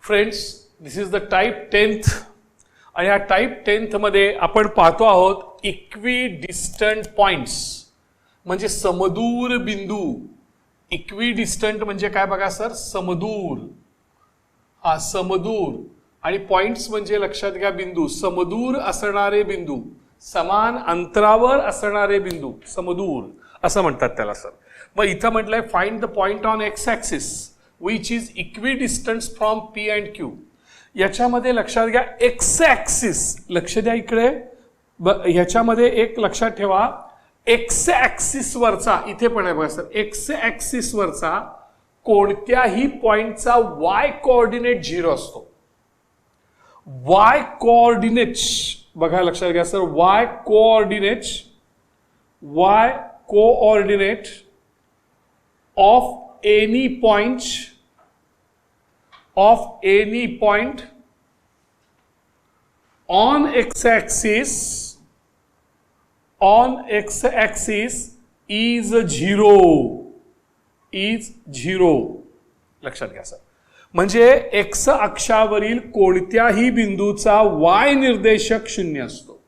Friends, this is the type 10th आणि या type 10th मध्ये आपण पाहतो आहोत इक्वी डिस्टंट पॉइंट्स म्हणजे समदूर बिंदू. इक्वी डिस्टंट म्हणजे काय बघा सर, समदूर. हा समदूर आणि पॉइंट्स म्हणजे लक्षात घ्या बिंदू, समदूर असणारे बिंदू, समान अंतरावर असणारे बिंदू समदूर असं म्हणतात त्याला सर. मग इथं म्हटलंय find the point on X axis which is equi distance from P and Q. याच्यामध्ये लक्षात घ्या एक्स ॲक्सिस, लक्ष द्या इकडे, ह्याच्यामध्ये एक लक्षात ठेवा, एक्स ॲक्सिस वरचा, इथे पण आहे बघा सर, एक्स ॲक्सिस वरचा कोणत्याही पॉइंटचा वाय कोऑर्डिनेट 0 असतो. वाय कोऑर्डिनेट्स बघा लक्षात घ्या sir, Y coordinate of any point on x axis is 0. लक्षात घ्या सर. म्हणजे एक्स अक्षावरील कोणत्याही बिंदूचा वाय निर्देशक 0 असतो.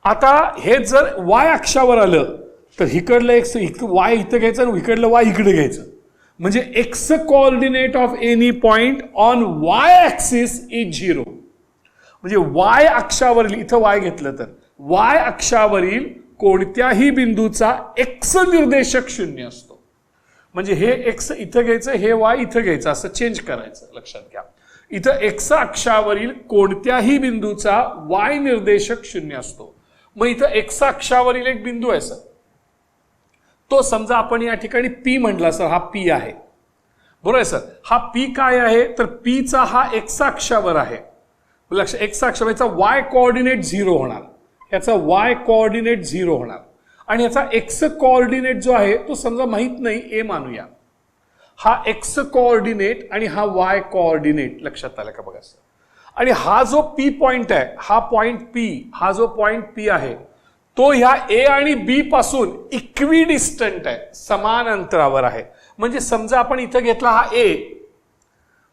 आता हे जर वाय अक्षावर आलं तर इकडलं एक्स वाय इथं घ्यायचं आणि इकडलं वाय इकडे घ्यायचं. म्हणजे x coordinate of any point on Y axis is 0. म्हणजे वाय अक्षावरील, इथं वाय घेतलं तर वाय अक्षावरील कोणत्याही बिंदूचा एक्स निर्देशक 0 असतो. म्हणजे हे एक्स इथं घ्यायचं, हे वाय इथं घ्यायचं, असं चेंज करायचं. लक्षात घ्या, इथं एक्स अक्षावरील कोणत्याही बिंदूचा वाय निर्देशक 0 असतो. मग इथं एक्स अक्षावरील एक बिंदू आहे सर, तो समजा आपण या ठिकाणी पी म्हटला सर, हा पी आहे, बरोबर आहे सर. हा पी काय आहे तर पीचा हा एक्स अक्षावर आहे. लक्ष, एक्स अक्षावरचा वाय कोऑर्डिनेट 0 होणार, याचा वाय कोऑर्डिनेट 0 होणार आणि याचा एक्स कोऑर्डिनेट जो आहे तो समजा माहित नाही, ए मानूया. हा एक्स कोऑर्डिनेट आणि हा वाय कोऑर्डिनेट लक्षात आलं का बघा सर. आणि हा जो पी पॉइंट आहे, हा पॉइंट पी, हा जो पॉइंट पी आहे तो ह्या ए आणि बी पासून इक्वी डिस्टंट आहे, समान अंतरावर आहे. म्हणजे समजा आपण इथं घेतला हा ए,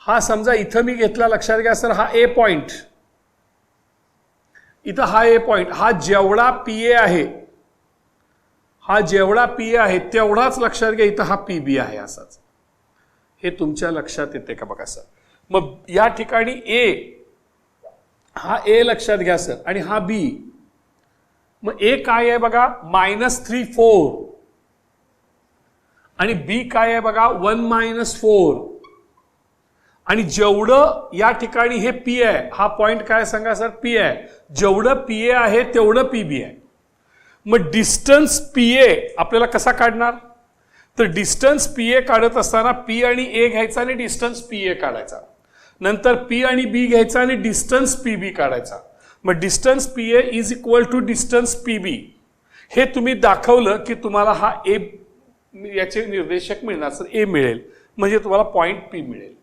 हा समजा इथं मी घेतला, लक्षात घ्या सर, हा ए पॉइंट, इथं हा ए पॉइंट, हा जेवढा पी ए आहे, हा जेवढा पी ए आहे तेवढाच लक्षात घ्या इथं हा पी बी आहे असाच. हे तुमच्या लक्षात येते का बघा सर. मग या ठिकाणी ए, हा ए लक्षात घ्या सर आणि हा बी. मग ए काय आहे बघा -3 4 आणि बी काय आहे बघा 1 4. आणि जेवढं या ठिकाणी हे पी आहे, हा पॉइंट काय सांगा सर, पी आहे, जेवढं पी ए आहे तेवढं पी बी आहे. मग डिस्टन्स पी ए आपल्याला कसा काढणार तर डिस्टन्स पी ए काढत असताना पी आणि ए घ्यायचा आणि डिस्टन्स पी ए काढायचा, नंतर पी आणि बी घ्यायचा आणि डिस्टन्स पी बी काढायचा. मग distance P A is equal to distance P B. हे तुम्ही दाखवलं की तुम्हाला हा ए, याचे निर्देशक मिळणार सर, ए मिळेल, म्हणजे तुम्हाला पॉइंट पी मिळेल.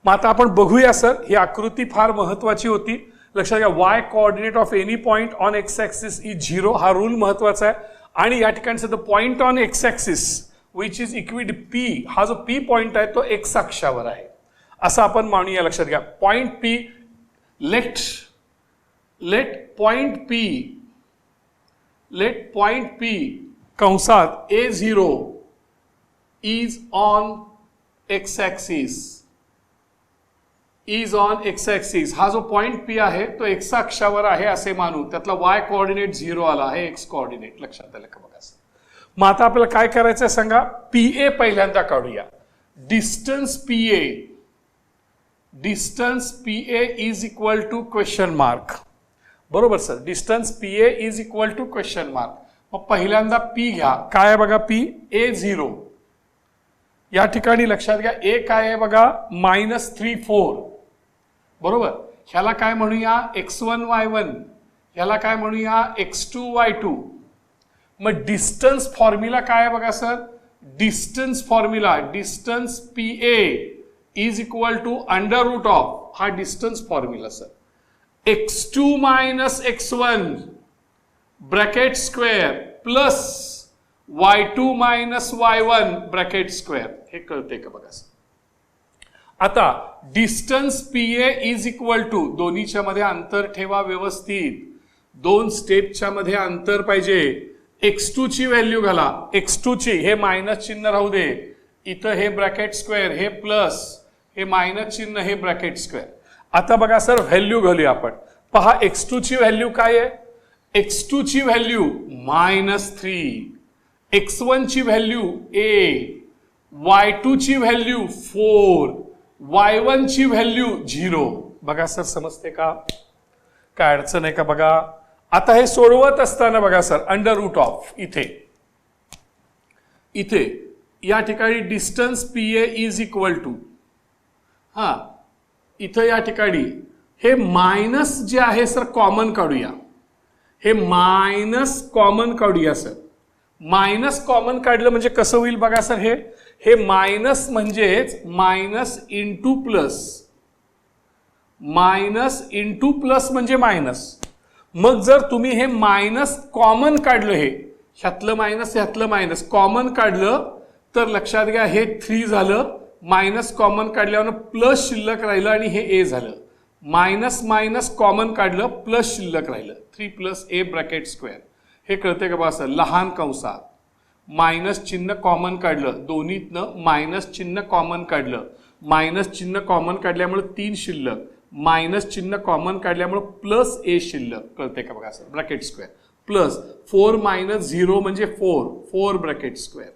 मग आता आपण बघूया सर, ही आकृती फार महत्वाची होती. लक्षात घ्या, Y coordinate of any point on X axis is 0, हा रूल महत्वाचा आहे. आणि या ठिकाणी the point on X axis which is equi P, हा जो पी पॉइंट आहे तो एक्स अक्षावर आहे असं आपण मानूया. लक्षात घ्या, point P, let point P कंसात A0 is on X axis. हा जो पॉइंट पी आहे तो एक्स अक्षावर आहे असे मानू, त्यातला वाय कोऑर्डिनेट 0 आला आहे, एक्स कोऑर्डिनेट. लक्षात आलं का बघा. मग आता आपल्याला काय करायचं आहे सांगा, पी ए पहिल्यांदा काढूया. Distance P A is equal to question mark, बरोबर sir. Distance P A is equal to question mark. मग पहिल्यांदा पी घ्या, काय आहे बघा, पी A0. या ठिकाणी लक्षात घ्या, ए काय आहे बघा -3 4, बरोबर. ह्याला काय म्हणूया x1 y1, ह्याला काय म्हणूया x2 y2. मग डिस्टन्स फॉर्म्युला काय आहे बघा sir, distance formula, distance P A is equal to √ of, हा distance formula sir, x2 - x1 bracket square plus y2 - y1 bracket square. हे कळते का बघा. आता distance PA is equal to, दोन्हीच्या मध्ये अंतर ठेवा व्यवस्थित, दोन स्टेपच्या मध्ये अंतर पाहिजे. x2 ची व्हॅल्यू घाला, x2 ची, हे मायनस चिन्ह राहू दे, इथं हे ब्रॅकेट स्क्वेअर, हे प्लस, हे मायनस चिन्ह, हे ब्रॅकेट स्क्वेअर. आता बघा सर व्हॅल्यू घालूया आपण. पहा x2 ची व्हॅल्यू काय आहे, x2 ची व्हॅल्यू -3, x1 ची व्हॅल्यू a, y2 ची व्हॅल्यू 4, y1 ची व्हॅल्यू 0. बघा सर समजते का, काय अडचण आहे का बघा. आता हे सोडवत असताना बघा सर अंडर रूट ऑफ, इथे या ठिकाणी distance PA is equal to, हा इथं या ठिकाणी हे मायनस जे आहे सर कॉमन काढूया, हे मायनस कॉमन काढूया सर. मायनस कॉमन काढलं म्हणजे कसं होईल बघा सर, हे मायनस म्हणजेच minus into plus, minus into plus म्हणजे मायनस. मग जर तुम्ही हे मायनस कॉमन काढलं, हे ह्यातलं मायनस कॉमन काढलं तर लक्षात घ्या हे 3 झालं, मायनस कॉमन काढल्यावर प्लस शिल्लक राहिलं आणि हे ए झालं. मायनस मायनस कॉमन काढलं, प्लस शिल्लक राहिलं, 3 + a ब्रॅकेट स्क्वेअर. हे कळते का बघा सर, लहान कंसात मायनस चिन्ह कॉमन काढलं, दोन्हीतनं मायनस चिन्ह कॉमन काढलं, मायनस चिन्ह कॉमन काढल्यामुळे 3 शिल्लक, मायनस चिन्ह कॉमन काढल्यामुळे प्लस ए शिल्लक. कळते का बघा सर, ब्रॅकेट स्क्वेअर प्लस 4 - 0 म्हणजे 4 ब्रॅकेट स्क्वेअर.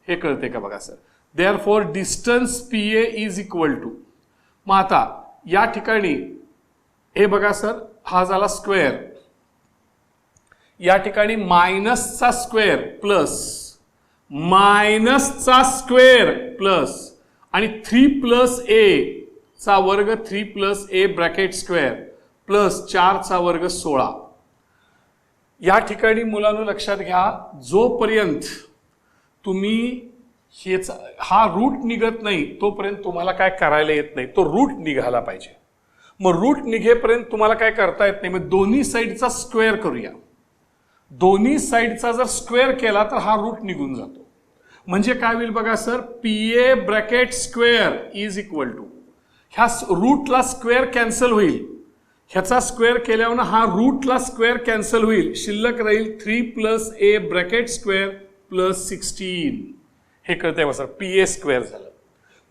हे कळते का बघा sir. Therefore distance PA is equal to, मग आता या ठिकाणी हे बघा सर हा झाला स्क्वेअर, या ठिकाणी मायनसचा स्क्वेअर प्लस मायनसचा स्क्वेअर प्लस आणि 3 + a चा वर्ग, 3 + a ब्रॅकेट स्क्वेअर प्लस 4 चा वर्ग 16. या ठिकाणी मुलांनो लक्षात घ्या, जोपर्यंत तुम्ही हा रूट निघत नाही तोपर्यंत तुम्हाला काय करायला येत नाही, तो रूट निघाला पाहिजे. मग रूट निघेपर्यंत तुम्हाला काय करता येत नाही, मग दोन्ही साईडचा स्क्वेअर करूया. दोन्ही साईडचा जर स्क्वेअर केला तर हा रूट निघून जातो. म्हणजे काय होईल बघा sir, PA bracket square is equal to, ह्या रूटला स्क्वेअर कॅन्सल होईल, ह्याचा स्क्वेअर केल्यावर हा रूटला स्क्वेअर कॅन्सल होईल, शिल्लक राहील 3 + a ब्रॅकेट स्क्वेअर प्लस 16. हे कळतंय बघा सर, पीए स्क्वेअर झालं.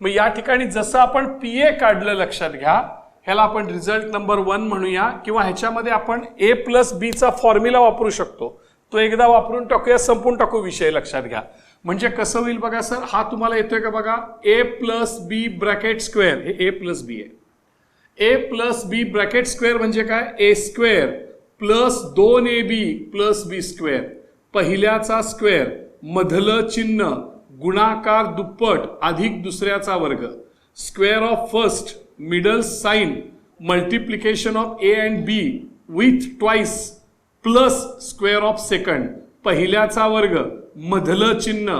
मग या ठिकाणी जसं आपण पीए काढलं लक्षात घ्या, ह्याला आपण रिझल्ट नंबर 1 म्हणूया, किंवा ह्याच्यामध्ये आपण a + b चा फॉर्म्युला वापरू शकतो, तो एकदा वापरून टाकूया, संपून टाकू विषय. लक्षात घ्या म्हणजे कसं होईल बघा सर, हा तुम्हाला येतोय का बघा, a + b ब्रॅकेट स्क्वेअर, हे a + b आहे. a + b ब्रॅकेट स्क्वेअर म्हणजे काय, a² plus 2ab + b², पहिल्याचा square, मधलं चिन्ह, गुणाकार दुप्पट अधिक दुसऱ्याचा वर्ग, square of first, middle sign, multiplication of a and b with twice plus square of second, पहिल्याचा वर्ग, मधलं चिन्ह,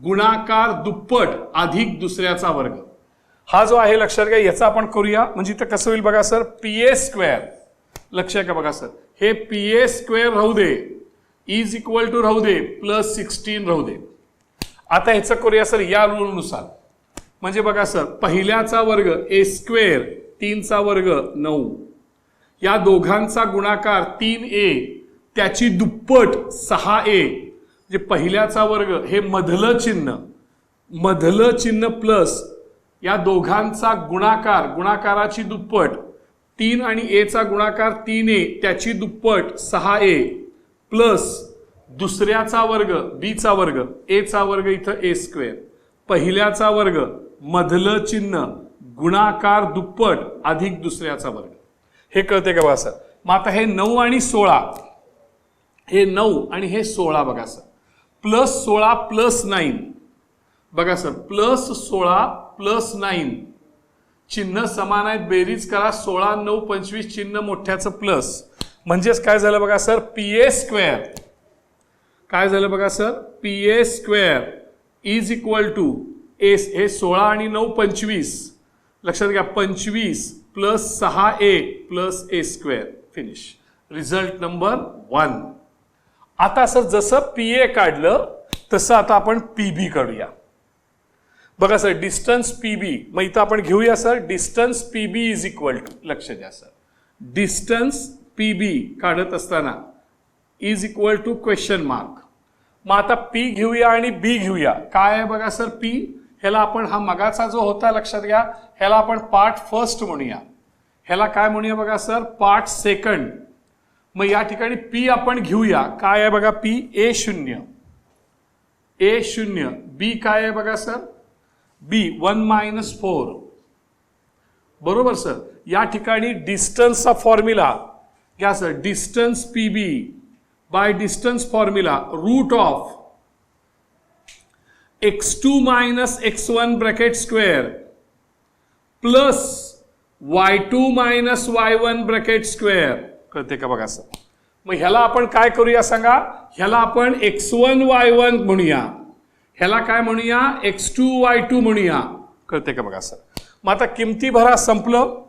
गुणाकार दुप्पट अधिक दुसऱ्याचा वर्ग. हा जो आहे लक्षात घ्या, याचा आपण करूया. म्हणजे इथं कसं होईल बघा सर, पीए², लक्षात घ्या बघा सर, हे पीए² राहू दे, इज इक्वल टू राहू दे, प्लस 16 राहू दे. आता ह्याचं करूया सर या रूलनुसार. म्हणजे बघा सर, पहिल्याचा वर्ग a², 3 चा वर्ग 9, या दोघांचा गुणाकार 3a, त्याची दुप्पट 6a, जे पहिल्याचा वर्ग, हे मधलं चिन्ह प्लस या दोघांचा गुणाकार, गुणाकाराची दुप्पट 3 आणि a चा गुणाकार 3a, त्याची दुप्पट 6a प्लस दुसऱ्याचा वर्ग b चा वर्ग, a चा वर्ग इथं a², पहिल्याचा वर्ग, मधलं चिन्ह, गुणाकार दुप्पट अधिक दुसऱ्याचा वर्ग. हे कळते का बघा सर. मग आता हे 9 आणि 16, हे 9 आणि हे 16 बघा सर, प्लस 16 प्लस 9 बघा सर, प्लस 16 प्लस 9, चिन्ह समान आहेत, बेरीज करा, 16 9 25, चिन्ह मोठ्याचं प्लस, म्हणजेच काय झालं बघा सर, पीए², काय झालं बघा सर, पीए² इज इक्वल टू हे 16 आणि 9 25, लक्षात घ्या, 25 plus 6a plus a², finish. Result number 1. आता सर जसं पीए काढलं तसं आता आपण पीबी काढूया. बघा सर डिस्टन्स पीबी, मग इथं आपण घेऊया sir distance PB is equal to, लक्ष द्या सर, डिस्टन्स पीबी काढत असताना is equal to question mark. मग आता पी घेऊया आणि बी घेऊया. काय आहे बघा सर पी, ह्याला आपण हा मगाचा जो होता लक्षात घ्या, ह्याला आपण पार्ट फर्स्ट म्हणूया, ह्याला काय म्हणूया बघा सर पार्ट सेकंड. मग या ठिकाणी पी आपण घेऊया. काय आहे बघा पी A0, A0. बी काय आहे बघा सर बी 1 - 4. बरोबर सर. या ठिकाणी डिस्टन्सचा फॉर्म्युला घ्या sir, distance PB by distance formula root of x2 - x1 bracket square plus y2 - y1 bracket square. कळते का बघा सर. मग ह्याला आपण काय करूया सांगा, ह्याला आपण x1 y1 म्हणूया, ह्याला काय म्हणूया x2 y2 म्हणूया. कळते का बघा सर. मग आता किमती भरा संपलं.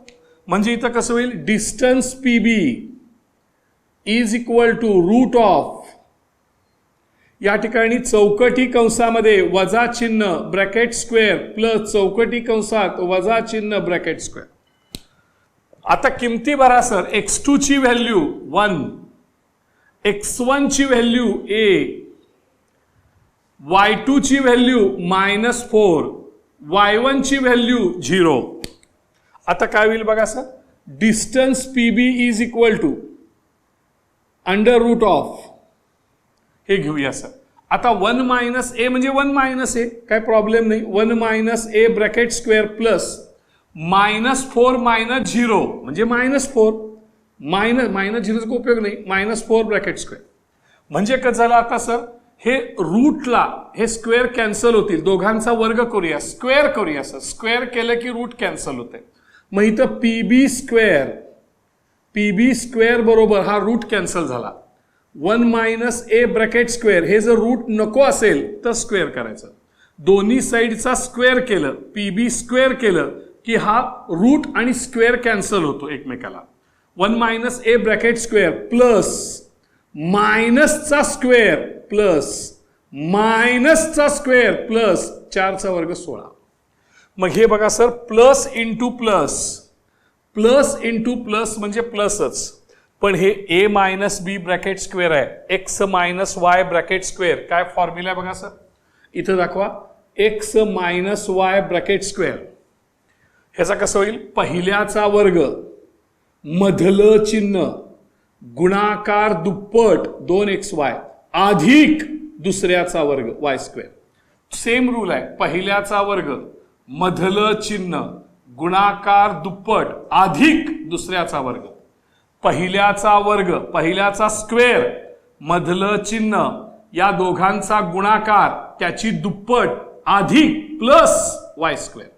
म्हणजे इथं कसं होईल, distance PB is equal to root of, या ठिकाणी चौकटी कंसामध्ये वजा चिन्ह ब्रॅकेट स्क्वेअर प्लस चौकटी कंसात वजा चिन्ह ब्रॅकेट स्क्वेअर. आता किमती भरा सर, x2 ची व्हॅल्यू 1, x1 ची व्हॅल्यू a, y2 ची व्हॅल्यू -4, y1 ची व्हॅल्यू 0. आता काय होईल बघा sir, distance PB is equal to under root of, हे घेऊया सर. आता 1 - a म्हणजे 1 - a, काय प्रॉब्लेम नाही. 1 - a ब्रॅकेट स्क्वेअर प्लस -4 - 0 म्हणजे -4, -0चा उपयोग नाही, -4 ब्रॅकेट स्क्वेअर. म्हणजे कसं झालं आता सर, हे रूटला हे स्क्वेअर कॅन्सल होतील, दोघांचा वर्ग करूया, स्क्वेअर करूया सर. स्क्वेअर केलं की रूट कॅन्सल होते. मग इथं पीबी स्क्वेअर बरोबर हा रूट कॅन्सल झाला. 1 - a ब्रॅकेट स्क्वेअर, हे जर रूट नको असेल तर स्क्वेअर करायचं. दोन्ही साईडचा स्क्वेअर केलं, पीबी स्क्वेअर केलं की हा रूट आणि स्क्वेअर कॅन्सल होतो एकमेकाला. 1 - a ब्रॅकेट स्क्वेअर प्लस मायनसचा स्क्वेअर प्लस मायनसचा स्क्वेअर प्लस 4चा वर्ग 16. मग हे बघा sir plus into plus, plus into plus म्हणजे प्लसच, पण हे a - b ब्रॅकेट स्क्वेअर आहे, x - y ब्रॅकेट स्क्वेअर. काय फॉर्म्युला आहे बघा सर, इथं दाखवा, x - y ब्रॅकेट स्क्वेअर. ह्याचा कसं होईल, पहिल्याचा वर्ग मधलं चिन्ह गुणाकार दुप्पट 2xy अधिक दुसऱ्याचा वर्ग y स्क्वेअर. सेम रूल आहे, पहिल्याचा वर्ग मधलं चिन्ह गुणाकार दुप्पट अधिक दुसऱ्याचा वर्ग, पहिल्याचा वर्ग पहिल्याचा स्क्वेअर मधलं चिन्ह या दोघांचा गुणाकार त्याची दुप्पट अधिक प्लस y स्क्वेअर.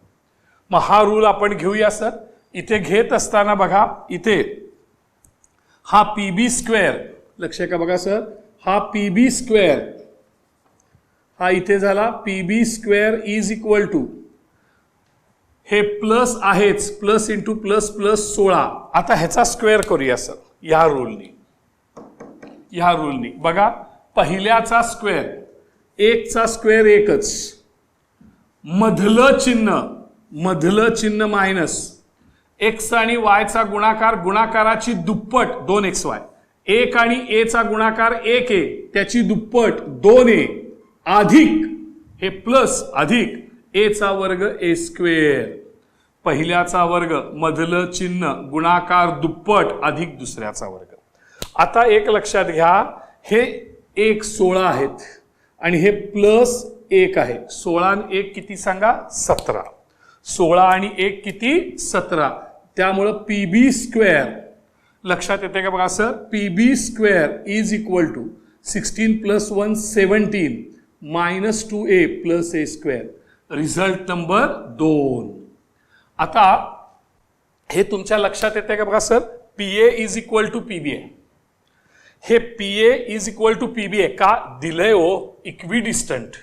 मग हा रूल आपण घेऊया सर. इथे घेत असताना बघा, इथे हा पीबी स्क्वेअर, लक्ष का बघा सर, हा पीबी स्क्वेअर हा इथे झाला PB square is equal to, हे प्लस आहेच, प्लस इंटू प्लस प्लस 16. आता ह्याचा स्क्वेअर करूया सर या रूलनी, या रूलनी. बघा पहिल्याचा स्क्वेअर, 1चा स्क्वेअर 1च, मधलं चिन्ह मायनस, x आणि y चा गुणाकार गुणाकाराची दुप्पट 2xy, 1 आणि a चा गुणाकार 1a त्याची दुप्पट 2a अधिक हे प्लस अधिक a चा वर्ग a स्क्वेअर, पहिल्याचा वर्ग मधलं चिन्ह गुणाकार दुप्पट अधिक दुसऱ्याचा वर्ग. आता एक लक्षात घ्या, हे 1 16 आहेत आणि हे प्लस 1 आहे. 16 आणि 1 किती सांगा, 17. 16 आणि 1 किती, 17. त्यामुळं पीबी स्क्वेअर लक्षात येते का बघा sir, PB square is equal to 16 + 1 17 -2a + a स्क्वेअर. Result number 2. आता हे तुमच्या लक्षात येते का बघा sir, PA is equal to PB आहे. हे PA is equal to PB आहे का दिलंय हो, equidistant,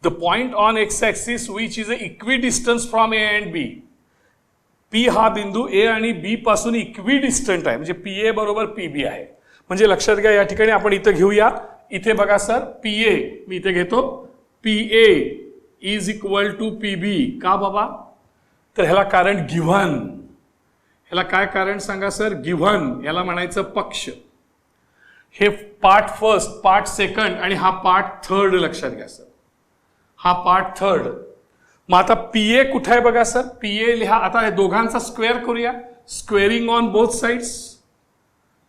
the point on X axis which is a equidistance from A and B. P हा बिंदू ए आणि बी पासून इक्विडिस्टंट आहे, म्हणजे पीए बरोबर पीबी आहे. म्हणजे लक्षात घ्या, या ठिकाणी आपण इथं घेऊया, इथे बघा सर पीए, मी इथे घेतो, PA is equal to PB. का बाबा? तर ह्याला कारण गिव्हन. ह्याला काय कारण सांगा सर? गिव्हन. ह्याला म्हणायचं पक्ष. हे पार्ट फर्स्ट, पार्ट सेकंड आणि हा पार्ट थर्ड लक्षात घ्या सर. हा पार्ट थर्ड. मग आता पीए कुठे आहे बघा सर? पीए लिहा. आता हे दोघांचा स्क्वेअर करूया. Squaring on both sides.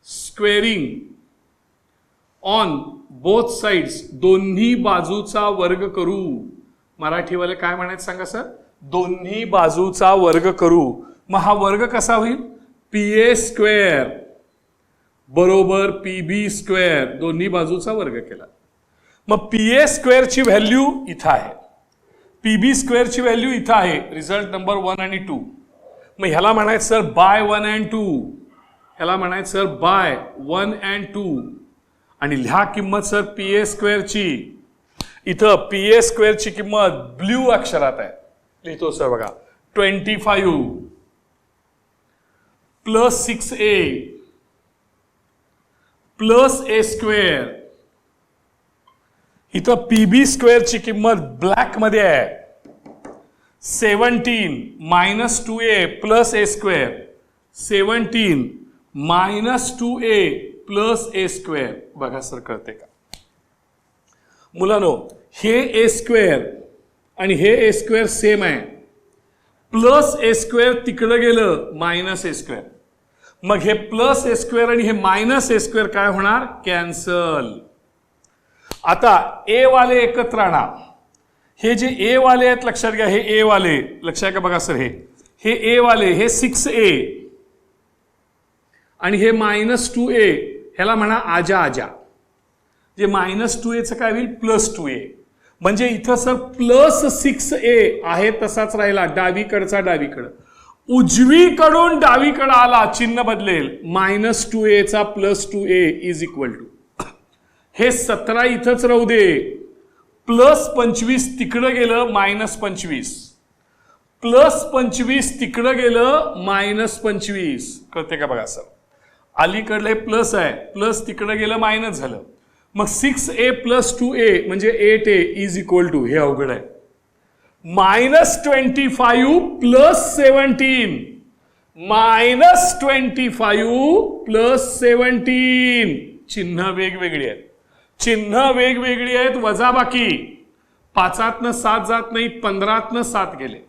Squaring on both sides. दोन्ही बाजूचा वर्ग करू. मराठीवाले काय म्हणायचं सांगा सर? दोन्ही बाजूचा वर्ग करू. मग हा वर्ग कसा होईल? पीए स्क्वेअर बरोबर पीबी स्क्वेअर. दोन्ही बाजूचा वर्ग केला. मग पीए स्क्वेअरची व्हॅल्यू इथं आहे, पीबी स्क्वेअरची व्हॅल्यू इथं आहे. रिझल्ट नंबर 1 आणि 2. मग ह्याला म्हणायचं सर बाय 1 अँड 2. ह्याला म्हणायचं सर बाय 1 अँड 2. आणि लिहा किंमत सर पीए स्क्वेअरची. इथं पीए स्क्वेअरची किंमत ब्ल्यू अक्षरात आहे. लिहितो सर बघा. 25 प्लस 6a प्लस ए स्क्वेअर. इथं पीबी स्क्वेअरची किंमत ब्लॅक मध्ये आहे. 17 मायनस 2a प्लस ए स्क्वेअर. 17 मायनस 2a प्लस ए स्क्वेअर. बघा सर कळते का मुलांनो? हे ए स्क्वेअर आणि हे ए स्क्वेअर सेम आहे. प्लस ए स्क्वेअर तिकडं गेलं मायनस ए स्क्वेअर. मग हे प्लस ए स्क्वेअर आणि हे मायनस ए स्क्वेअर काय होणार? कॅन्सल. आता ए वाले एकत्र आणा. हे जे ए वाले आहेत लक्षात घ्या. हे ए वाले लक्षात घ्या बघा सर. हे ए वाले हे 6a आणि हे मायनस 2a. ह्याला म्हणा आजा आजा. जे मायनस 2a काय होईल? Plus 2a. म्हणजे इथं सर प्लस 6a आहे तसाच राहिला. डावीकडचा डावीकडं. उजवीकडून डावीकडे आला चिन्ह बदलेल. मायनस 2a चा plus 2a is equal to. हे 17 इथंच राहू दे. प्लस 25 तिकडं गेलं मायनस 25. प्लस 25 तिकडं गेलं मायनस 25. कळते का बघा सर? अलीकडले प्लस आहे. प्लस तिकडं गेलं मायनस झालं. मग 6a प्लस 2a म्हणजे 8a इज इक्वल टू. हे अवघड आहे. Minus 25 plus 17. Minus 25 plus 17. चिन्ह वेगवेगळी आहेत. चिन्ह वेगवेगळी आहेत. वजाबाकी 5तनं 7 जात नाही. 15तनं 7 गेले.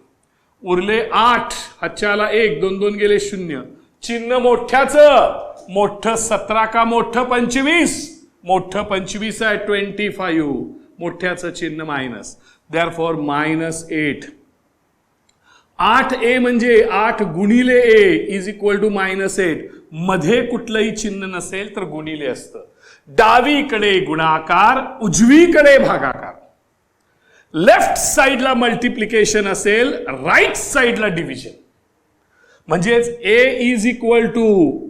उरले 8. हातच्याला 1 2 2 गेले 0. चिन्ह मोठ्याचं. मोठं 17 का मोठं 25? मोठं 25 आहे. 25. मोठ्याचं चिन्ह मायनस. Therefore minus 8. 8a म्हणजे 8 गुणिले a is equal to minus 8. मध्ये कुठलंही चिन्ह नसेल तर गुणिले असतं. डावीकडे गुणाकार, उजवीकडे भागाकार. लेफ्ट साइडला मल्टिप्लिकेशन असेल, राईट साइडला डिव्हिजन. म्हणजेच a इज इक्वल टू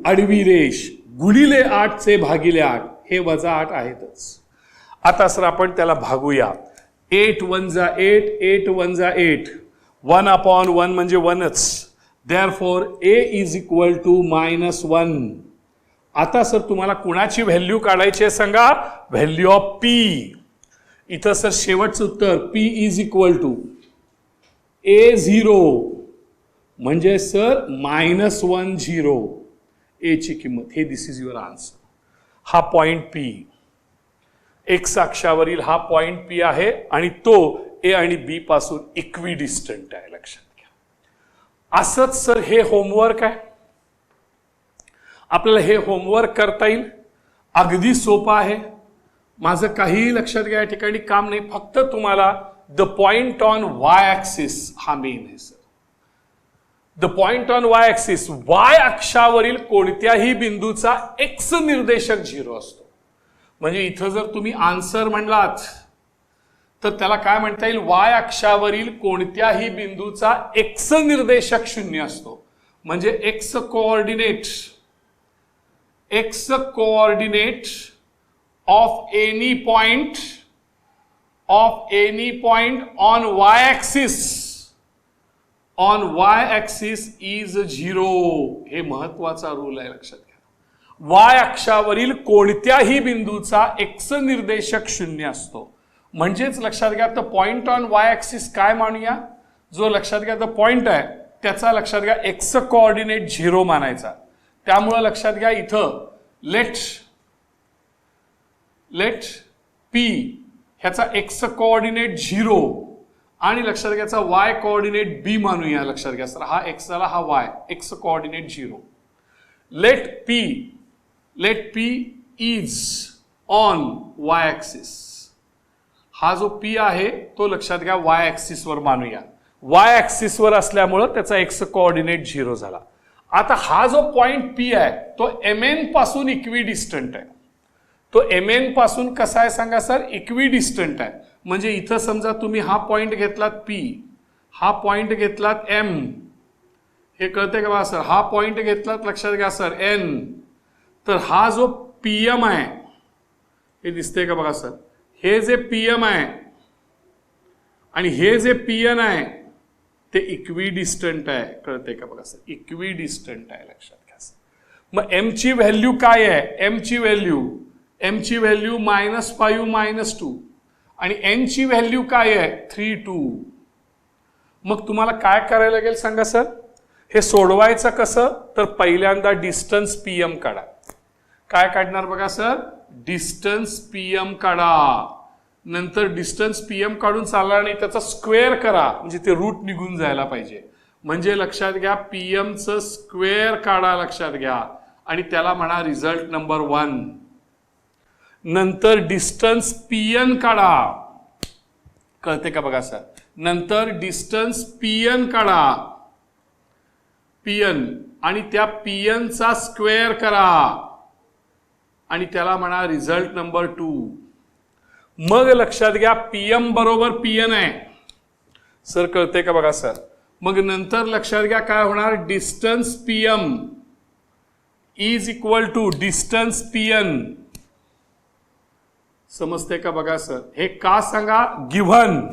आडवी रेष गुणिले 8 चे भागिले 8. हे वजा 8 आहेतच. आता सर आपण त्याला भागूया. 8 1 जा 8, 8 1 जा 8. 1/1 म्हणजे 1च. Therefore a is equal to minus 1. आता सर तुम्हाला कुणाची व्हॅल्यू काढायची आहे सांगा? Value of p. इथं सर शेवटचं उत्तर p is equal to a0 म्हणजे सर -1 0. a ची किंमत. हे दिस इज युअर आन्सर. हा पॉइंट p. एक्स अक्षावरील हा पॉइंट पी आहे आणि तो ए आणि बी पासून इक्विडिस्टंट आहे. लक्षात घ्या. असंच सर हे होमवर्क आहे. आपल्याला हे होमवर्क करता येईल. अगदी सोपं आहे. माझं काहीही लक्षात घ्या या ठिकाणी काम नाही. फक्त तुम्हाला the point on y axis हा मेन आहे sir. The point on y axis. Y अक्षावरील कोणत्याही बिंदूचा एक्स निर्देशक 0 असतो. म्हणजे इथं जर तुम्ही आन्सर म्हणलात तर त्याला काय म्हणता येईल? वाय अक्षावरील कोणत्याही बिंदूचा एक्स निर्देशक 0 असतो. म्हणजे x coordinate of any point on y axis is 0. हे महत्वाचा रूल आहे. लक्षात घ्या. वाय अक्षावरील कोणत्याही बिंदूचा एक्स निर्देशक 0 असतो. म्हणजेच लक्षात घ्या the point on y axis काय मानूया, जो लक्षात घ्या द पॉइंट आहे त्याचा लक्षात घ्या एक्स कोऑर्डिनेट 0 मानायचा. त्यामुळे लक्षात घ्या इथं लेट पी ह्याचा एक्स कोऑर्डिनेट 0 आणि लक्षात घ्यायचा वाय कोऑर्डिनेट बी मानूया. लक्षात घ्या सर हा एक्स झाला, हा y, x coordinate 0. Let p is on y axis. हा जो पी आहे तो लक्षात घ्या वाय ऍक्सिस वर मानूया. वाय ऍक्सिस वर असल्यामुळं त्याचा एक्स कोऑर्डिनेट 0 झाला. आता हा जो पॉइंट पी आहे तो एमएन पासून इक्विडिस्टंट आहे. तो एमएन पासून कसा आहे सांगा सर, इक्विडिस्टंट आहे. म्हणजे इथं समजा तुम्ही हा पॉइंट घेतलात पी, हा पॉइंट घेतलात एम, हे कळते का बघा सर, हा पॉइंट घेतलात लक्षात घ्या सर एन, तर हा जो पीएम आहे हे दिसते का बघा सर, हे जे पीएम आहे आणि हे जे पीएन आहे ते इक्विडिस्टंट आहे. कळते का बघा सर, इक्विडिस्टंट आहे लक्षात घ्या सर. मग एम ची व्हॅल्यू काय आहे, एम ची व्हॅल्यू -5 -2 आणि एन ची व्हॅल्यू काय आहे 3 2. मग तुम्हाला काय करायला लागेल सांगा सर, हे सोडवायचं कसं, तर पहिल्यांदा डिस्टन्स पीएम काढा. काय काढणार बघा सर, डिस्टन्स पीएम काढा. नंतर डिस्टन्स पीएम काढून चालणार नाही, त्याचा स्क्वेअर करा, म्हणजे ते रूट निघून जायला पाहिजे. म्हणजे लक्षात घ्या पीएमचं स्क्वेअर काढा लक्षात घ्या आणि त्याला म्हणा रिझल्ट नंबर 1. नंतर डिस्टन्स पीएन काढा. कळते का बघा सर, नंतर डिस्टन्स पीएन काढा, पीएन, आणि त्या पीएनचा स्क्वेअर करा आणि त्याला म्हणा रिझल्ट नंबर 2. मग लक्षात घ्या पीएम बरोबर पीएन आहे सर, कळते का बघा सर. मग नंतर लक्षात घ्या काय होणार, distance PM is equal to distance PN. समजते का बघा सर, हे का सांगा, गिव्हन,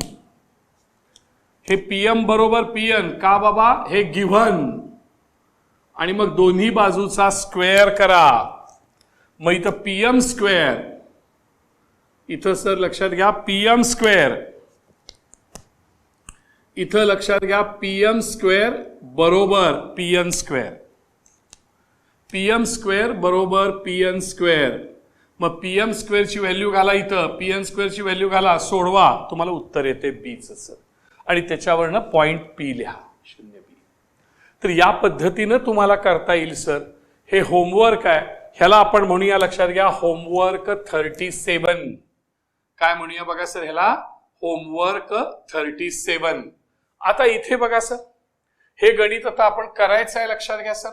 हे पीएम बरोबर पीएन का बाबा, हे गिव्हन, आणि मग दोन्ही बाजूचा स्क्वेअर करा. मग इथं पीएम स्क्वेअर, इथं सर लक्षात घ्या पीएम स्क्वेअर, इथं लक्षात घ्या पीएम स्क्वेअर बरोबर पीएन स्क्वेअर, पीएम स्क्वेअर बरोबर पीएन स्क्वेअर. मग पीएम स्क्वेअरची व्हॅल्यू घाला इथं, पीएन स्क्वेअरची व्हॅल्यू घाला, सोडवा, तुम्हाला उत्तर येते बीच सर. आणि त्याच्यावरनं पॉइंट पी लिहा 0 बी. तर या पद्धतीनं तुम्हाला करता येईल सर. हे होमवर्क आहे, ह्याला आपण म्हणूया लक्षात घ्या होमवर्क 37. काय म्हणूया बघा सर ह्याला, होमवर्क 37. आता इथे बघा सर, हे गणित आता आपण करायचं आहे लक्षात घ्या सर.